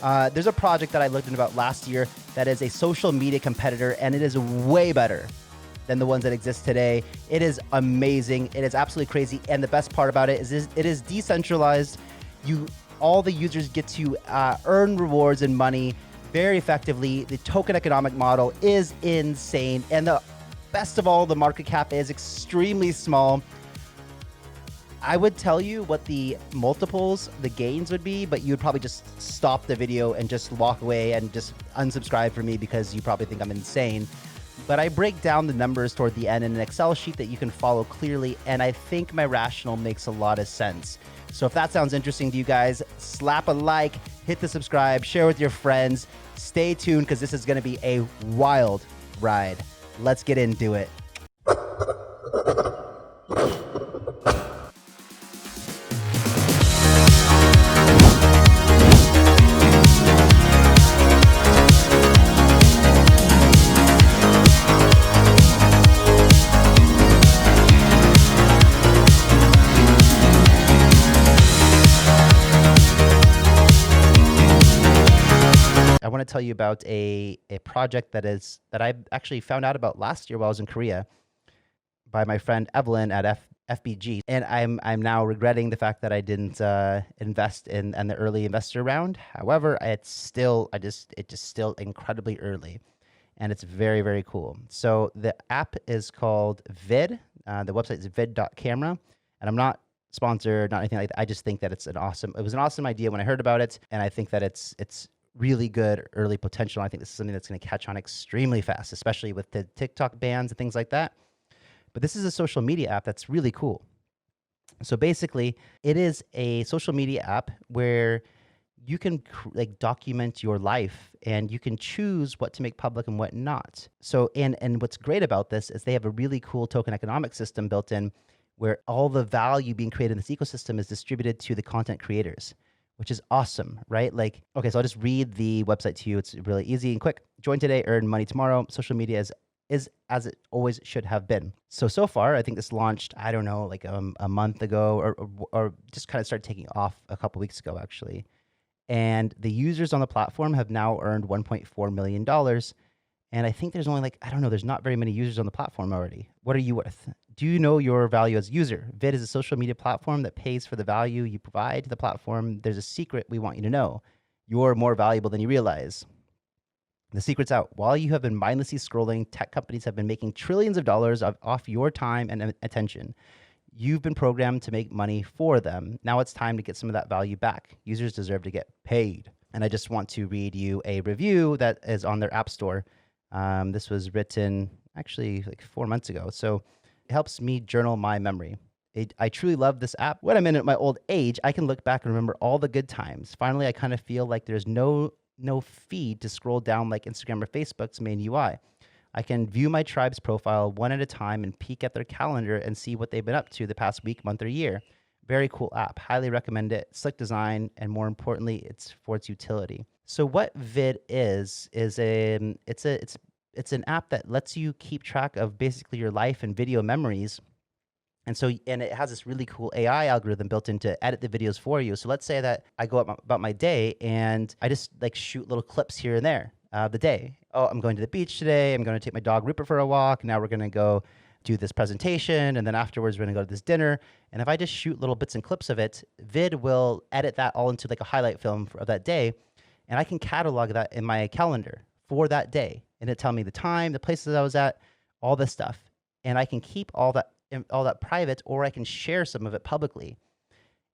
There's a project that I looked into about last year that is a social media competitor, and it is way better than the ones that exist today. It is amazing. It is absolutely crazy. And the best part about it is it is decentralized. All the users get to earn rewards and money very effectively. The token economic model is insane. And the best of all, the market cap is extremely small. I would tell you what the multiples, the gains would be, but you would probably just stop the video and just walk away and just unsubscribe for me because you probably think I'm insane. But I break down the numbers toward the end in an Excel sheet that you can follow clearly, and I think my rationale makes a lot of sense. So if that sounds interesting to you guys, slap a like, hit the subscribe, share with your friends. Stay tuned because this is going to be a wild ride. Let's get into it. I want to tell you about a project that I actually found out about last year while I was in Korea by my friend Evelyn at FBG, and I'm now regretting the fact that I didn't invest in the early investor round. However, it's just still incredibly early, and it's very, very cool. So the app is called Vid. The website is vid.camera, and I'm not sponsored, not anything like that. I just think that it was an awesome idea when I heard about it, and I think that it's really good early potential. I think this is something that's going to catch on extremely fast, especially with the TikTok bans and things like that. But this is a social media app that's really cool. So basically, it is a social media app where you can document your life, and you can choose what to make public and what not. So and what's great about this is they have a really cool token economic system built in, where all the value being created in this ecosystem is distributed to the content creators, which is awesome, right? Okay, so I'll just read the website to you. It's really easy and quick. Join today, earn money tomorrow. Social media is as it always should have been. So far, I think this launched, I don't know, like a month ago, or just kind of started taking off a couple weeks ago, actually. And the users on the platform have now earned $1.4 million. And I think there's only there's not very many users on the platform already. What are you worth? Do you know your value as a user? Vid is a social media platform that pays for the value you provide to the platform. There's a secret we want you to know. You're more valuable than you realize. The secret's out. While you have been mindlessly scrolling, tech companies have been making trillions of dollars off your time and attention. You've been programmed to make money for them. Now it's time to get some of that value back. Users deserve to get paid. And I just want to read you a review that is on their app store. This was written actually like 4 months ago. So it helps me journal my memory. I truly love this app. When I'm in my old age, I can look back and remember all the good times. Finally, I kind of feel like there's no feed to scroll down like Instagram or Facebook's main UI. I can view my tribe's profile one at a time and peek at their calendar and see what they've been up to the past week, month, or year. Very cool app. Highly recommend it. Slick design, and more importantly, it's for its utility. So what Vid is it's an app that lets you keep track of basically your life and video memories. And it has this really cool AI algorithm built in to edit the videos for you. So let's say that I go about my day and I just shoot little clips here and there of the day. Oh, I'm going to the beach today. I'm going to take my dog Rupert for a walk. Now we're going to go do this presentation. And then afterwards, we're going to go to this dinner. And if I just shoot little bits and clips of it, Vid will edit that all into a highlight film of that day. And I can catalog that in my calendar for that day. And it tell me the time, the places I was at, all this stuff. And I can keep all that private, or I can share some of it publicly,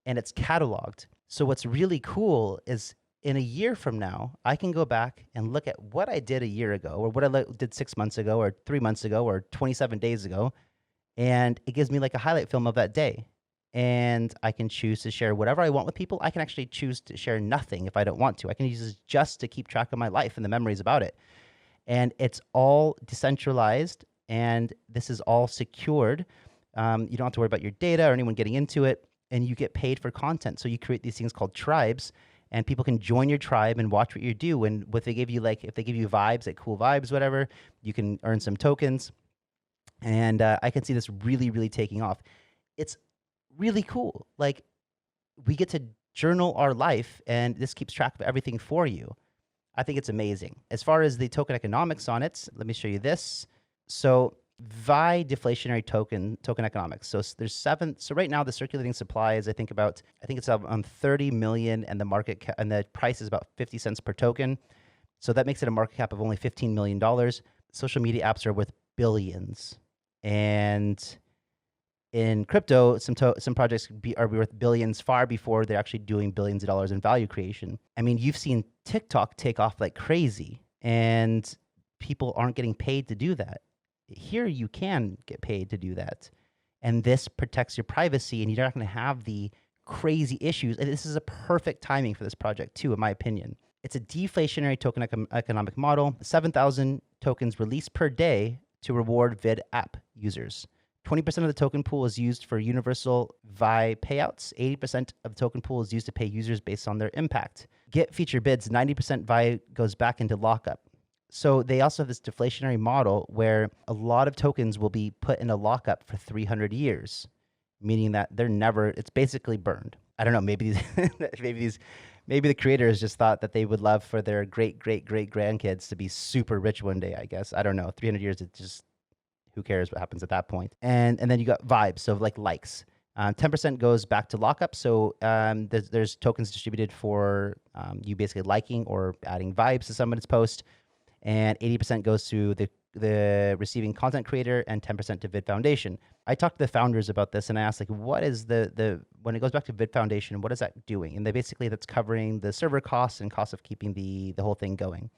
and it's cataloged. So what's really cool is in a year from now, I can go back and look at what I did a year ago, or what I did 6 months ago, or 3 months ago, or 27 days ago, and it gives me a highlight film of that day. And I can choose to share whatever I want with people. I can actually choose to share nothing if I don't want to. I can use this just to keep track of my life and the memories about it. And it's all decentralized, and this is all secured. You don't have to worry about your data or anyone getting into it, and you get paid for content. So you create these things called tribes, and people can join your tribe and watch what you do. And what they give you, if they give you vibes, cool vibes, whatever, you can earn some tokens. And I can see this really, really taking off. It's really cool. We get to journal our life, and this keeps track of everything for you. I think it's amazing. As far as the token economics on it, let me show you this. So VI deflationary token economics. So there's 7. So right now the circulating supply is I think it's on 30 million, and and the price is about 50 cents per token. So that makes it a market cap of only $15 million. Social media apps are worth billions, and in crypto, some projects are worth billions far before they're actually doing billions of dollars in value creation. I mean, you've seen TikTok take off like crazy, and people aren't getting paid to do that. Here, you can get paid to do that, and this protects your privacy, and you're not going to have the crazy issues. And this is a perfect timing for this project too, in my opinion. It's a deflationary token economic model. 7,000 tokens released per day to reward vid app users. 20% of the token pool is used for universal VI payouts. 80% of the token pool is used to pay users based on their impact. Get feature bids, 90% VI goes back into lockup. So they also have this deflationary model where a lot of tokens will be put in a lockup for 300 years, meaning that it's basically burned. I don't know, maybe the creators just thought that they would love for their great grandkids to be super rich one day, I guess. I don't know. 300 years, it's just, who cares what happens at that point? And then you got vibes, so like likes. 10% goes back to lockup. So there's tokens distributed for you basically liking or adding vibes to someone's post. And 80% goes to the receiving content creator, and 10% to Vid Foundation. I talked to the founders about this, and I asked, like, what is when it goes back to Vid Foundation, what is that doing? And that's covering the server costs and costs of keeping the whole thing going.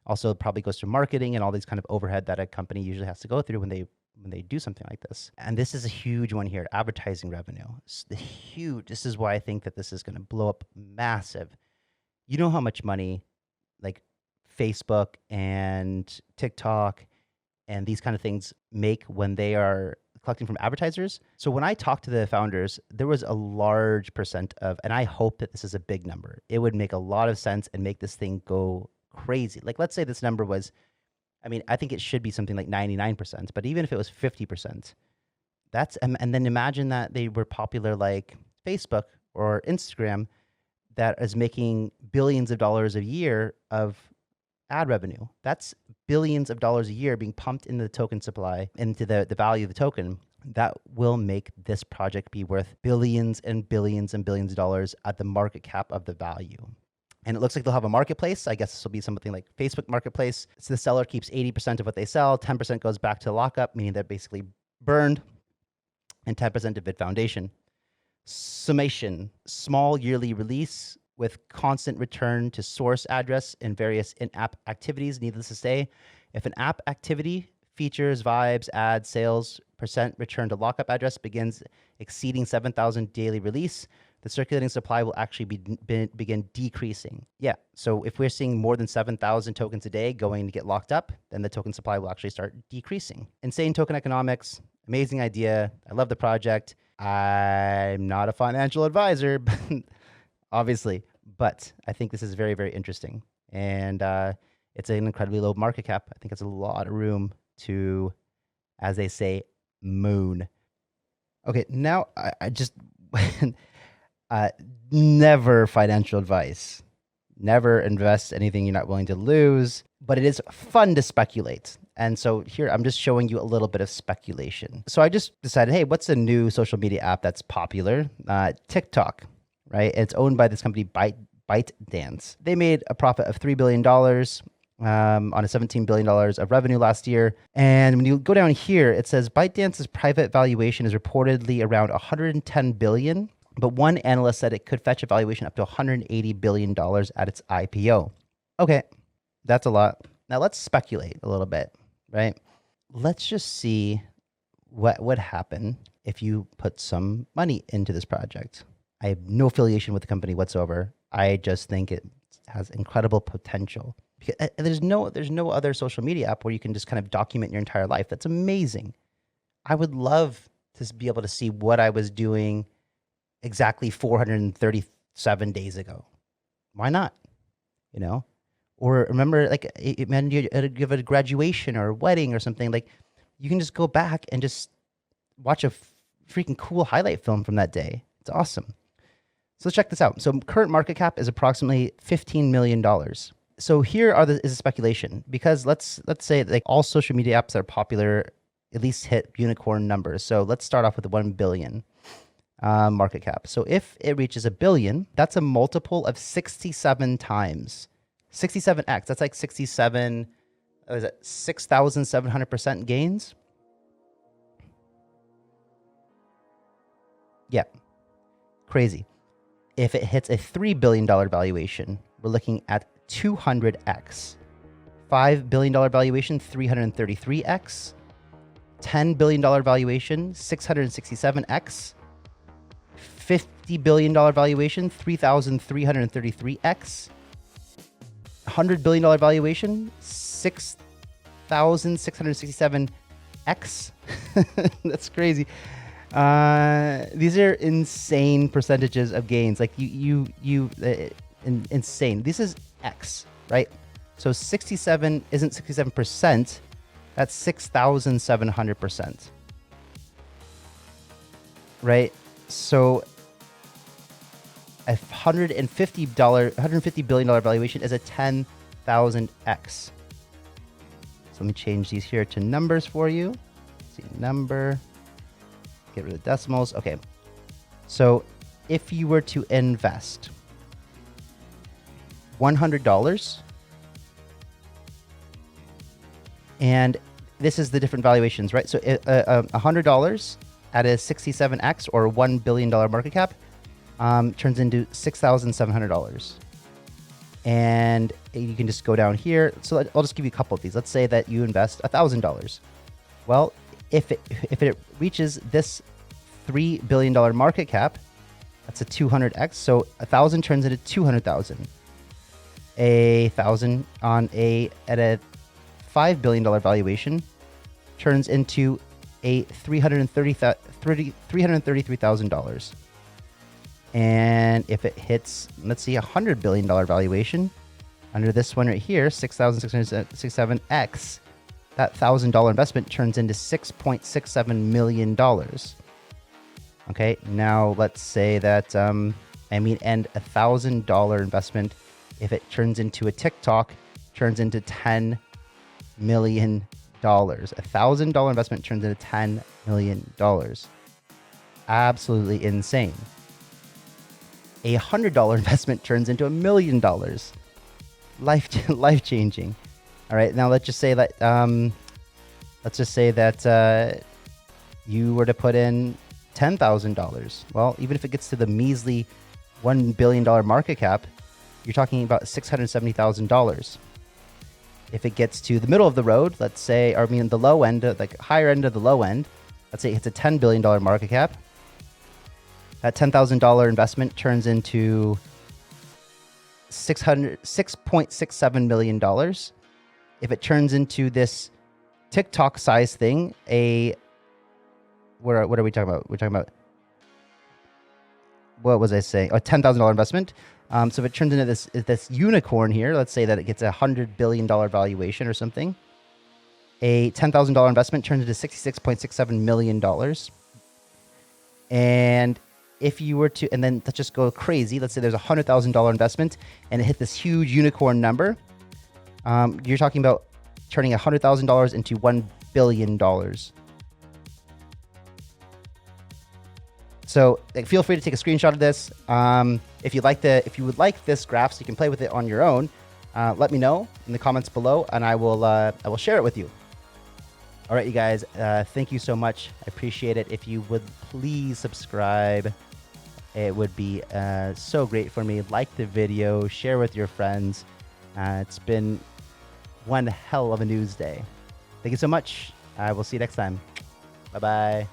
Also, it probably goes to marketing and all these kind of overhead that a company usually has to go through when they do something like this. And this is a huge one here, advertising revenue. It's huge. This is why I think that this is going to blow up massive. You know how much money like Facebook and TikTok and these kind of things make when they are collecting from advertisers. So when I talked to the founders, there was a large percent and I hope that this is a big number. It would make a lot of sense and make this thing go crazy. Like, let's say this number was, I think it should be something like 99%, but even if it was 50%, and then imagine that they were popular like Facebook or Instagram that is making billions of dollars a year of ad revenue. That's billions of dollars a year being pumped into the token supply, into the value of the token. That will make this project be worth billions and billions and billions of dollars at the market cap of the value. And it looks like they'll have a marketplace. I guess this will be something like Facebook Marketplace. So the seller keeps 80% of what they sell, 10% goes back to lockup, meaning they're basically burned, and 10% to Vid Foundation. Summation, small yearly release with constant return to source address in various in-app activities. Needless to say, if an app activity features, vibes, ads, sales, percent return to lockup address begins exceeding 7,000 daily release, the circulating supply will actually begin decreasing. Yeah, so if we're seeing more than 7,000 tokens a day going to get locked up, then the token supply will actually start decreasing. Insane token economics, amazing idea. I love the project. I'm not a financial advisor, obviously, but I think this is very, very interesting. And it's an incredibly low market cap. I think it's a lot of room to, as they say, moon. Okay, now I just... never financial advice. Never invest anything you're not willing to lose, but it is fun to speculate. And so here, I'm just showing you a little bit of speculation. So I just decided, hey, what's a new social media app that's popular? TikTok, right? It's owned by this company, ByteDance. They made a profit of $3 billion on a $17 billion of revenue last year. And when you go down here, it says ByteDance's private valuation is reportedly around $110 billion. But one analyst said it could fetch a valuation up to $180 billion at its IPO. Okay, that's a lot. Now let's speculate a little bit, right? Let's just see what would happen if you put some money into this project. I have no affiliation with the company whatsoever. I just think it has incredible potential. There's no other social media app where you can just kind of document your entire life. That's amazing. I would love to be able to see what I was doing exactly 437 days ago. Why not? You know? Or remember, like, man, you give a graduation or a wedding or something, like, you can just go back and just watch a freaking cool highlight film from that day. It's awesome. So let's check this out. So current market cap is approximately $15 million. So here is a speculation, because let's say like all social media apps that are popular at least hit unicorn numbers. So let's start off with the 1 billion market cap. So if it reaches $1 billion, that's a multiple of 67 times. 67x. That's like 67. What is it? 6,700% gains. Yeah, crazy. If it hits a $3 billion valuation, we're looking at 200x. $5 billion valuation, 333x. $10 billion valuation, 667x. $50 billion valuation, 3,333x. $100 billion valuation, 6,667x. That's crazy. These are insane percentages of gains. Like insane. This is X, right? So 67 isn't 67%. That's 6,700%. Right? So a $150 billion valuation is a 10,000x. So let me change these here to numbers for you. Let's see, number. Get rid of decimals. Okay. So if you were to invest $100, and this is the different valuations, right? So $100 at a 67x or $1 billion market cap turns into $6,700. And you can just go down here. So I'll just give you a couple of these. Let's say that you invest $1,000. Well, if it reaches this $3 billion market cap, that's a 200x. So 1,000 turns into 200,000. 1,000 at a $5 billion valuation turns into a $333,000. And if it hits, let's see, $100 billion valuation under this one right here, 6,667x, that $1,000 investment turns into $6.67 million. Okay, now let's say that, and $1,000 investment, if it turns into a TikTok, turns into $10 million. $1,000 investment turns into $10 million. Absolutely insane. A $100 investment turns into $1 million. Life changing. All right, now let's just say that you were to put in $10,000. Well, even if it gets to the measly $1 billion market cap, you're talking about $670,000. If it gets to the middle of the road, let's say, the low end, like higher end of the low end, let's say it's a $10 billion market cap, that $10,000 investment turns into $6.67 million. If it turns into this TikTok size thing, what are we talking about? We're talking about, what was I saying? A $10,000 investment. So if it turns into this unicorn here, let's say that it gets a $100 billion valuation or something, a $10,000 investment turns into $66.67 million. And if you were to, and then let's just go crazy. Let's say there's a $100,000 investment and it hit this huge unicorn number. You're talking about turning $100,000 into $1 billion. So feel free to take a screenshot of this. If you would like this graph so you can play with it on your own, let me know in the comments below, and I will share it with you. All right, you guys, thank you so much. I appreciate it. If you would please subscribe, it would be so great for me. Like the video, share with your friends. It's been one hell of a news day. Thank you so much. I will see you next time. Bye-bye.